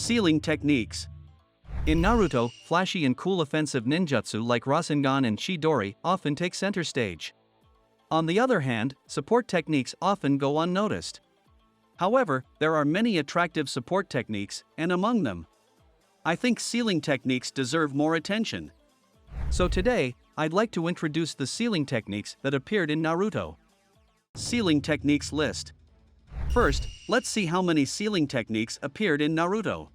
Sealing techniques. In Naruto, flashy and cool offensive ninjutsu like Rasengan and Chidori often take center stage. On the other hand, support techniques often go unnoticed. However, there are many attractive support techniques, and among them, I think sealing techniques deserve more attention. So today, I'd like to introduce the sealing techniques that appeared in Naruto. Sealing techniques list. First, let's see how many sealing techniques appeared in Naruto.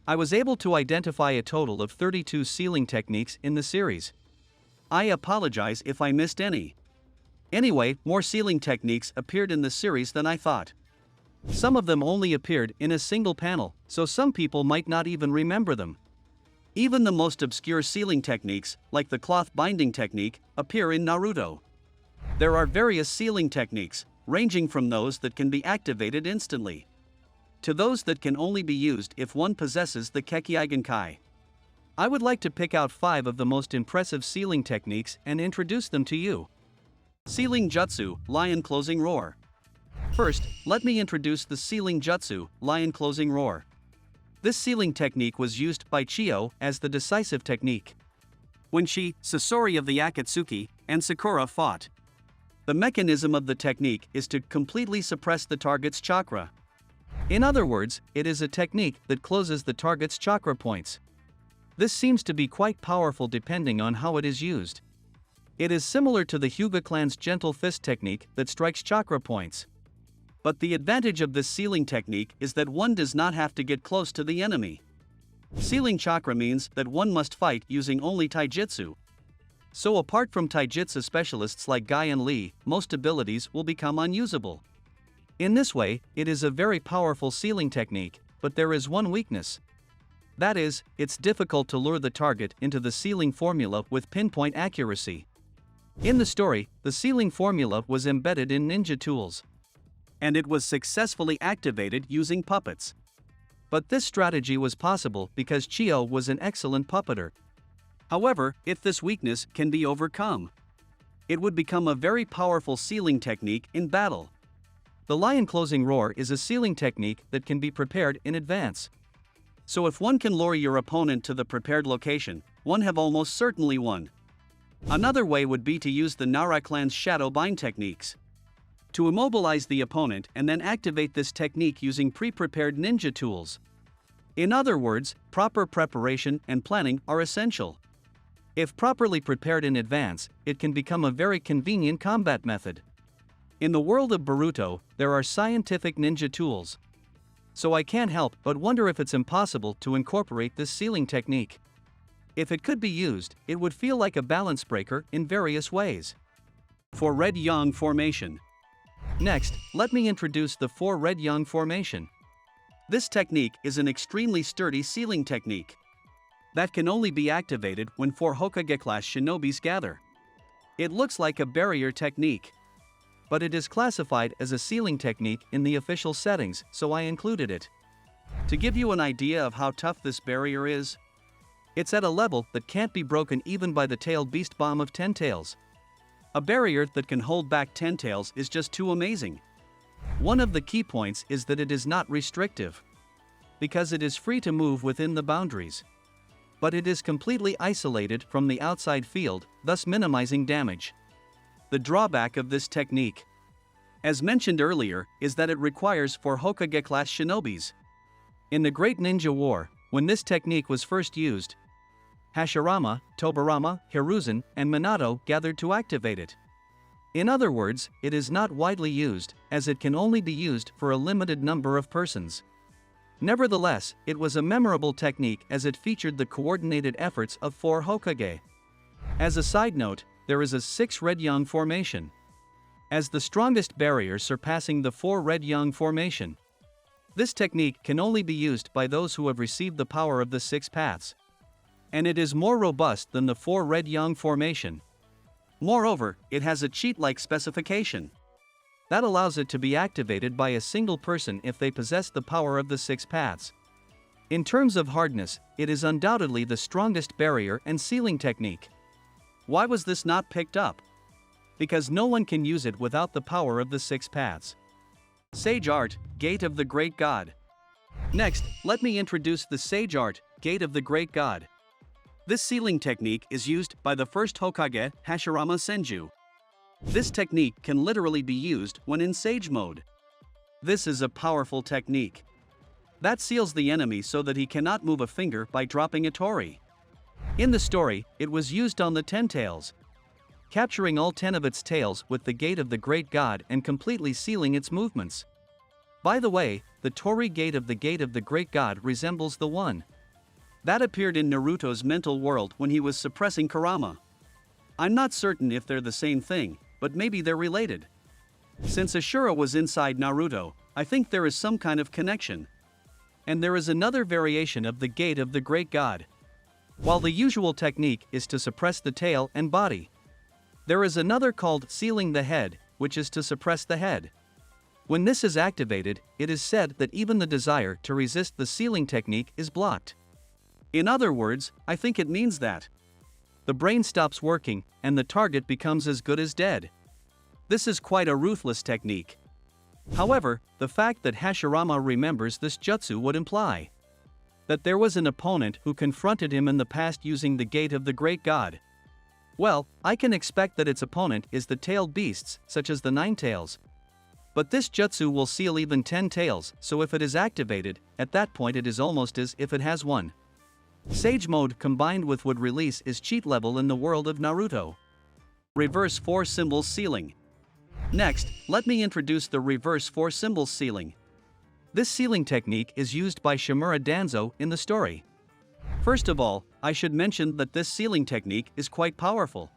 I was able to identify a total of 32 sealing techniques in the series. I apologize if I missed any. Anyway, more sealing techniques appeared in the series than I thought. Some of them only appeared in a single panel, so some people might not even remember them. Even the most obscure sealing techniques, like the cloth binding technique, appear in Naruto. There are various sealing techniques, ranging from those that can be activated instantly to those that can only be used if one possesses the Kekkeigenkai. I would like to pick out 5 of the most impressive sealing techniques and introduce them to you. Sealing Jutsu, Lion Closing Roar. First, let me introduce the Sealing Jutsu, Lion Closing Roar. This sealing technique was used by Chiyo as the decisive technique when she, Sasori of the Akatsuki, and Sakura fought. The mechanism of the technique is to completely suppress the target's chakra. In other words, it is a technique that closes the target's chakra points. This seems to be quite powerful depending on how it is used. It is similar to the Hyuga clan's gentle fist technique that strikes chakra points. But the advantage of this sealing technique is that one does not have to get close to the enemy. Sealing chakra means that one must fight using only taijutsu. So apart from taijutsu specialists like Guy and Lee, most abilities will become unusable. In this way, it is a very powerful sealing technique, but there is one weakness. That is, it's difficult to lure the target into the sealing formula with pinpoint accuracy. In the story, the sealing formula was embedded in ninja tools, and it was successfully activated using puppets. But this strategy was possible because Chiyo was an excellent puppeter. However, if this weakness can be overcome, it would become a very powerful sealing technique in battle. The Lion Closing Roar is a sealing technique that can be prepared in advance. So if one can lure your opponent to the prepared location, one have almost certainly won. Another way would be to use the Nara clan's Shadow Bind techniques to immobilize the opponent and then activate this technique using pre-prepared ninja tools. In other words, proper preparation and planning are essential. If properly prepared in advance, it can become a very convenient combat method. In the world of Boruto, there are scientific ninja tools. So I can't help but wonder if it's impossible to incorporate this sealing technique. If it could be used, it would feel like a balance breaker in various ways. 4 Red Yang Formation. Next, let me introduce the 4 Red Yang Formation. This technique is an extremely sturdy sealing technique that can only be activated when 4 Hokage-class shinobis gather. It looks like a barrier technique, but it is classified as a sealing technique in the official settings, so I included it. To give you an idea of how tough this barrier is, it's at a level that can't be broken even by the tailed beast bomb of 10 tails. A barrier that can hold back 10 tails is just too amazing. One of the key points is that it is not restrictive, because it is free to move within the boundaries. But it is completely isolated from the outside field, thus minimizing damage. The drawback of this technique, as mentioned earlier, is that it requires 4 Hokage-class shinobis. In the Great Ninja War, when this technique was first used, Hashirama, Tobirama, Hiruzen, and Minato gathered to activate it. In other words, it is not widely used, as it can only be used for a limited number of persons. Nevertheless, it was a memorable technique as it featured the coordinated efforts of 4 Hokage. As a side note, there is a 6 Red Yang Formation as the strongest barrier surpassing the 4 Red Yang Formation. This technique can only be used by those who have received the power of the 6 paths, and it is more robust than the 4 Red Yang Formation. Moreover, it has a cheat-like specification that allows it to be activated by a single person if they possess the power of the 6 paths. In terms of hardness, it is undoubtedly the strongest barrier and sealing technique. Why was this not picked up? Because no one can use it without the power of the 6 paths. Sage Art, Gate of the Great God. Next, let me introduce the Sage Art, Gate of the Great God. This sealing technique is used by the first Hokage, Hashirama Senju. This technique can literally be used when in Sage mode. This is a powerful technique that seals the enemy so that he cannot move a finger by dropping a Tori. In the story, it was used on the 10 tails, capturing all 10 of its tails with the Gate of the Great God and completely sealing its movements. By the way, the Tori Gate of the Great God resembles the one that appeared in Naruto's mental world when he was suppressing Kurama. I'm not certain if they're the same thing, but maybe they're related. Since Ashura was inside Naruto, I think there is some kind of connection. And there is another variation of the Gate of the Great God. While the usual technique is to suppress the tail and body, there is another called sealing the head, which is to suppress the head. When this is activated, it is said that even the desire to resist the sealing technique is blocked. In other words, I think it means that the brain stops working and the target becomes as good as dead. This is quite a ruthless technique. However, the fact that Hashirama remembers this jutsu would imply that there was an opponent who confronted him in the past using the Gate of the Great God. Well, I can expect that its opponent is the tailed beasts, such as the 9 tails. But this jutsu will seal even 10 tails, so if it is activated, at that point it is almost as if it has one. Sage mode combined with would release is cheat level in the world of Naruto. Reverse 4 symbols sealing. Next, let me introduce the reverse 4 symbols sealing. This sealing technique is used by Shimura Danzo in the story. First of all, I should mention that this sealing technique is quite powerful.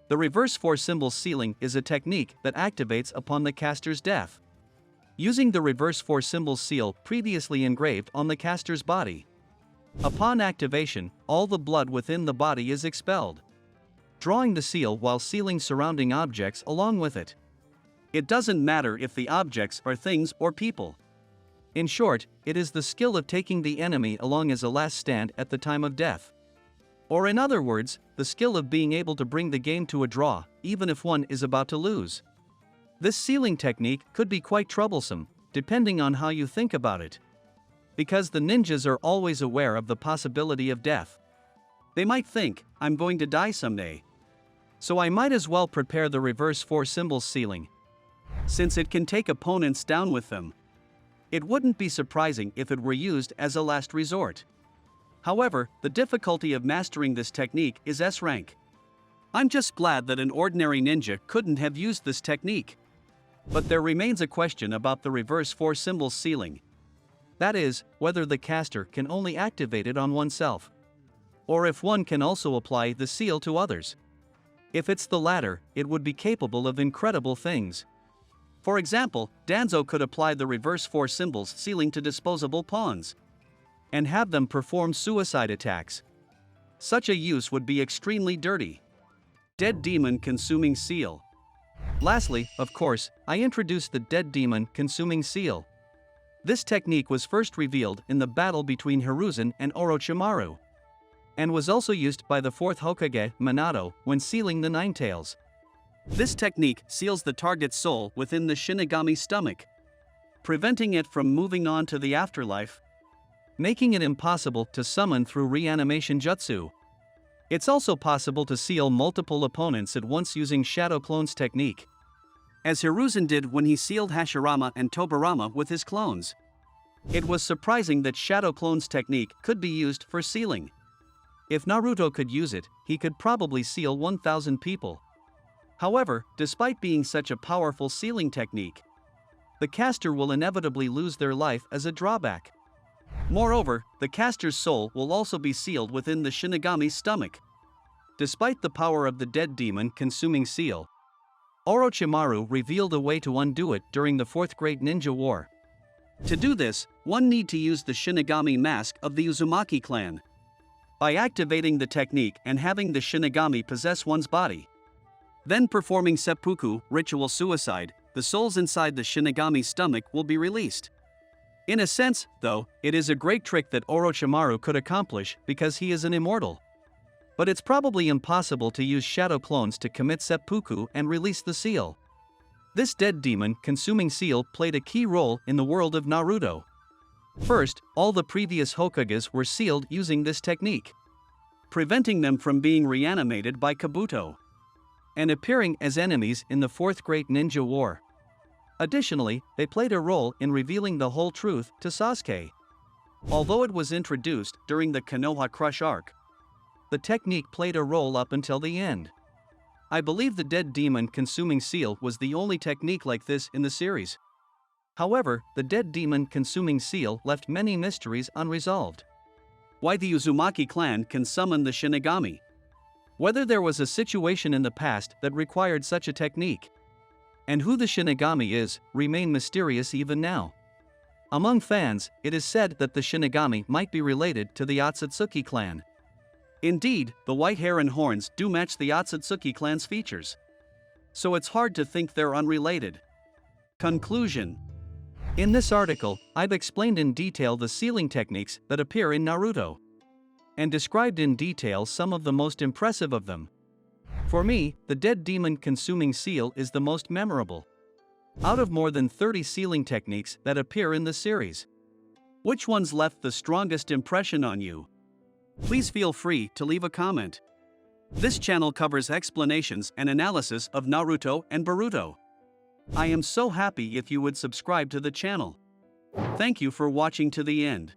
The reverse 4 symbols sealing is a technique that activates upon the caster's death, using the reverse 4 symbols seal previously engraved on the caster's body. Upon activation, all the blood within the body is expelled, drawing the seal while sealing surrounding objects along with it. It doesn't matter if the objects are things or people. In short, it is the skill of taking the enemy along as a last stand at the time of death. Or in other words, the skill of being able to bring the game to a draw, even if one is about to lose. This sealing technique could be quite troublesome, depending on how you think about it. Because the ninjas are always aware of the possibility of death. They might think, I'm going to die someday, so I might as well prepare the reverse 4 symbols sealing, since it can take opponents down with them. It wouldn't be surprising if it were used as a last resort. However, the difficulty of mastering this technique is S rank. I'm just glad that an ordinary ninja couldn't have used this technique. But there remains a question about the reverse 4 symbols sealing. That is, whether the caster can only activate it on oneself, or if one can also apply the seal to others. If it's the latter, it would be capable of incredible things. For example, Danzo could apply the reverse 4 symbols sealing to disposable pawns and have them perform suicide attacks. Such a use would be extremely dirty. Dead Demon Consuming Seal. Lastly, of course, I introduced the Dead Demon Consuming Seal. This technique was first revealed in the battle between Hiruzen and Orochimaru, and was also used by the 4th Hokage, Minato, when sealing the 9 tails. This technique seals the target's soul within the Shinigami's stomach, preventing it from moving on to the afterlife, making it impossible to summon through reanimation jutsu. It's also possible to seal multiple opponents at once using Shadow Clones technique, as Hiruzen did when he sealed Hashirama and Tobirama with his clones. It was surprising that Shadow Clones technique could be used for sealing. If Naruto could use it, he could probably seal 1,000 people. However, despite being such a powerful sealing technique, the caster will inevitably lose their life as a drawback. Moreover, the caster's soul will also be sealed within the Shinigami's stomach. Despite the power of the Dead Demon Consuming Seal, Orochimaru revealed a way to undo it during the 4th Great Ninja War. To do this, one need to use the Shinigami mask of the Uzumaki clan. By activating the technique and having the Shinigami possess one's body, then performing seppuku, ritual suicide, the souls inside the Shinigami's stomach will be released. In a sense, though, it is a great trick that Orochimaru could accomplish because he is an immortal. But it's probably impossible to use shadow clones to commit seppuku and release the seal. This Dead Demon Consuming Seal played a key role in the world of Naruto. First, all the previous Hokages were sealed using this technique, preventing them from being reanimated by Kabuto and appearing as enemies in the Fourth Great Ninja War. Additionally, they played a role in revealing the whole truth to Sasuke. Although it was introduced during the Konoha Crush arc, the technique played a role up until the end. I believe the Dead Demon Consuming Seal was the only technique like this in the series. However, the Dead Demon Consuming Seal left many mysteries unresolved. Why the Uzumaki clan can summon the Shinigami. Whether there was a situation in the past that required such a technique, and who the Shinigami is, remain mysterious even now. Among fans, it is said that the Shinigami might be related to the Otsutsuki clan. Indeed, the white hair and horns do match the Otsutsuki clan's features, so it's hard to think they're unrelated. Conclusion. In this article, I've explained in detail the sealing techniques that appear in Naruto, and described in detail some of the most impressive of them. For me, the Dead Demon Consuming Seal is the most memorable out of more than 30 sealing techniques that appear in the series. Which ones left the strongest impression on you? Please feel free to leave a comment. This channel covers explanations and analysis of Naruto and Boruto. I am so happy if you would subscribe to the channel. Thank you for watching to the end.